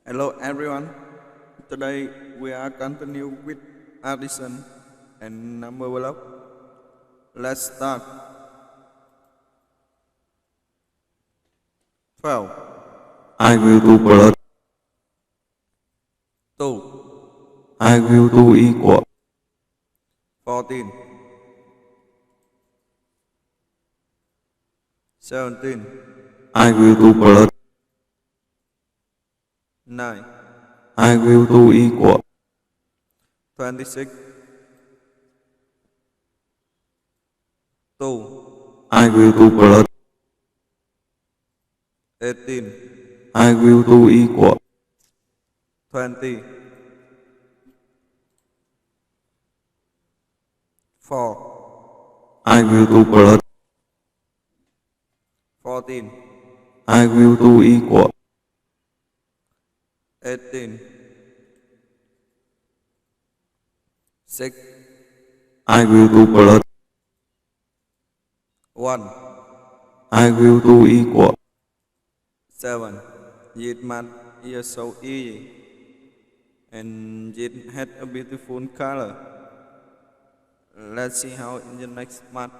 Hello everyone. Today we are continue with addition and number block. Let's start. 12, I will do blood. 2, I will do equal. 14, 17, I will do blood. 9, I will do equal. 26, 2, I will do blood. 18, I will do equal. 20, 4, I will do blood. 14, I will do equal. 18, 6, I will do blood. 1, I will do equal. 7. It math is so easy and it had a beautiful color. Let's see how in the next math.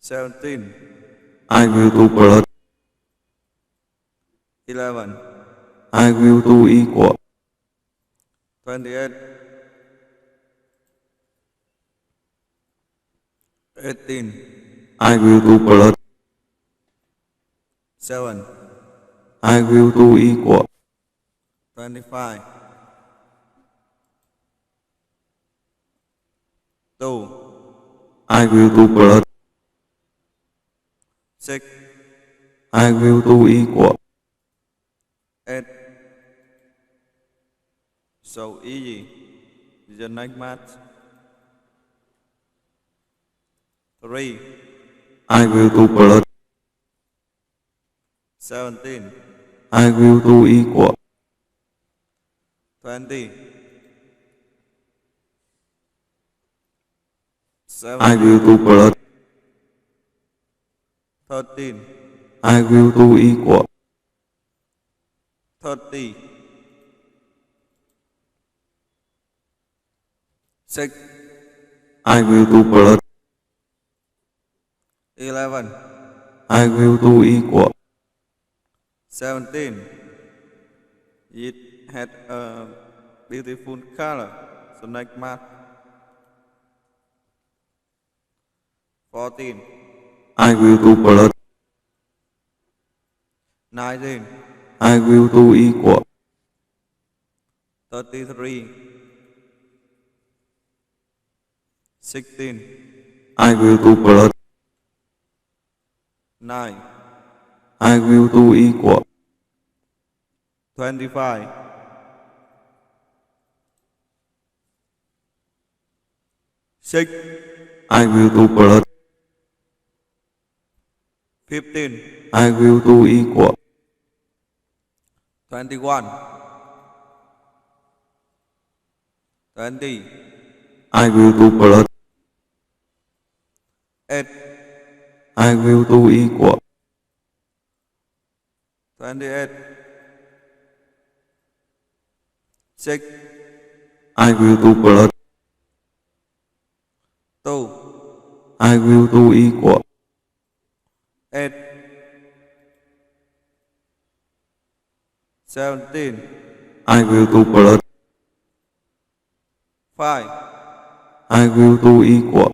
17, I will do blood. 11, I will do equal. 28, 18, I will do blood. 7, I will do equal. 25, 2, I will do blood. 6, I will do equal. 8. So easy. The next math. 3, I will do blood. 17, I will do equal. 20, I 7, will do blood. 13, I will do equal. 30, 6, I will do blood. 11, I will do equal. 17. It had a beautiful color. So next math. 14, I will do blood. 19, I will do equal. 33, 16, I will do blood. 9, I will do equal. 25, 6, I will do blood. 15, I will do equal. 21, 20, I will do blood. 8, I will do equal. 28, 6, I will do blood. 2, I will do equal. 8, 17, I will do blood. 5, I will do equal.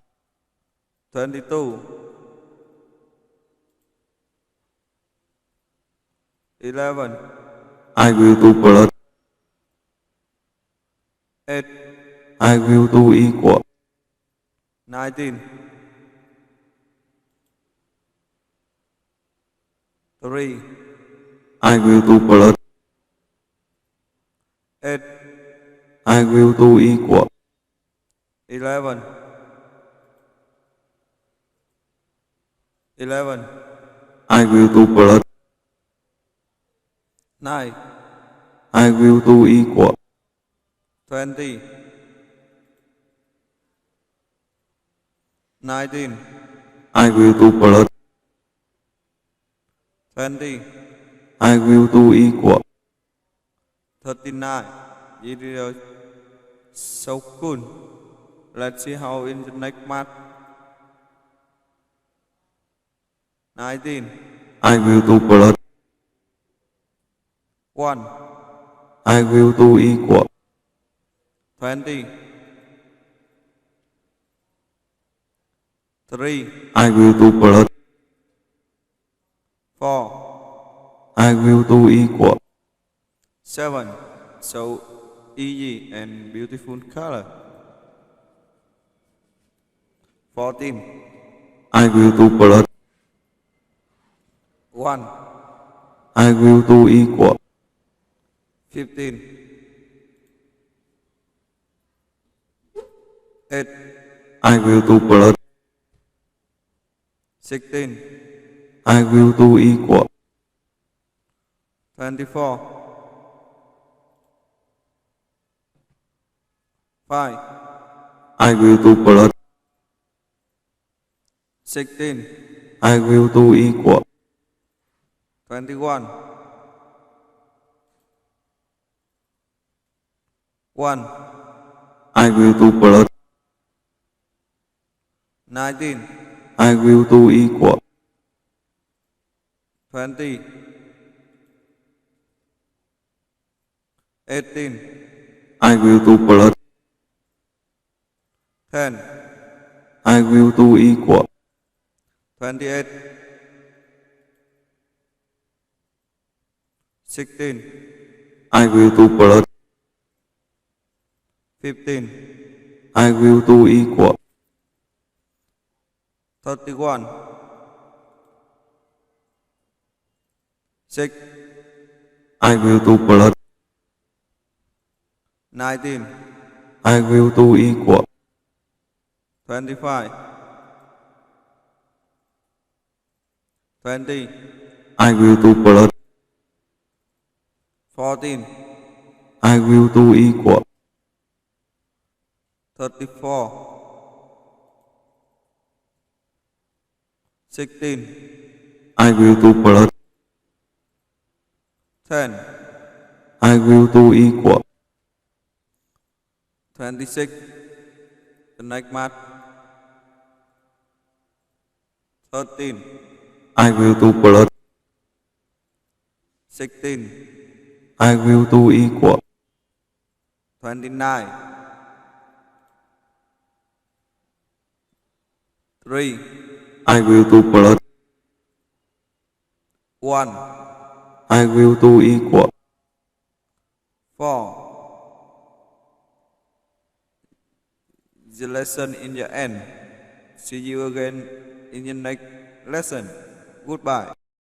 22, 11, I will do blood. 8, I will do equal. 19, 3, I will do blood. 8, I will do equal. 11, 11, I will do blood. 9, I will do equal. 20, 19, I will do blood. 20, I will do equal. 39. You did so cool. Let's see how in the next math. 19. I will do plus. 1. I will do equal. 20. 3. I will do plus. 4. I will do equal. 7. So easy and beautiful color. 14. I will do plus. 1. I will do equal. 15. 8. I will do plus. 16. I will do equal. 24. 5. I will do plus. 16. I will do equal. 21. 1. I will do plus. 19. I will do equal. 20. 18. I will do plus. 10. I will do equal. 28. 16. I will do plus. 15. I will do equal. 31. 6. I will do plus. 19. I will do equal. 25. 20. I will do plus. 14. I will do equal. 34. 16. I will do plus. 10. I will do equal. 26. The next math. 13. I will do plus. 16. I will do equal. 29. 3. I will do plus. 1. I will do equal. 4. The lesson in the end. See you again in the next lesson. Goodbye.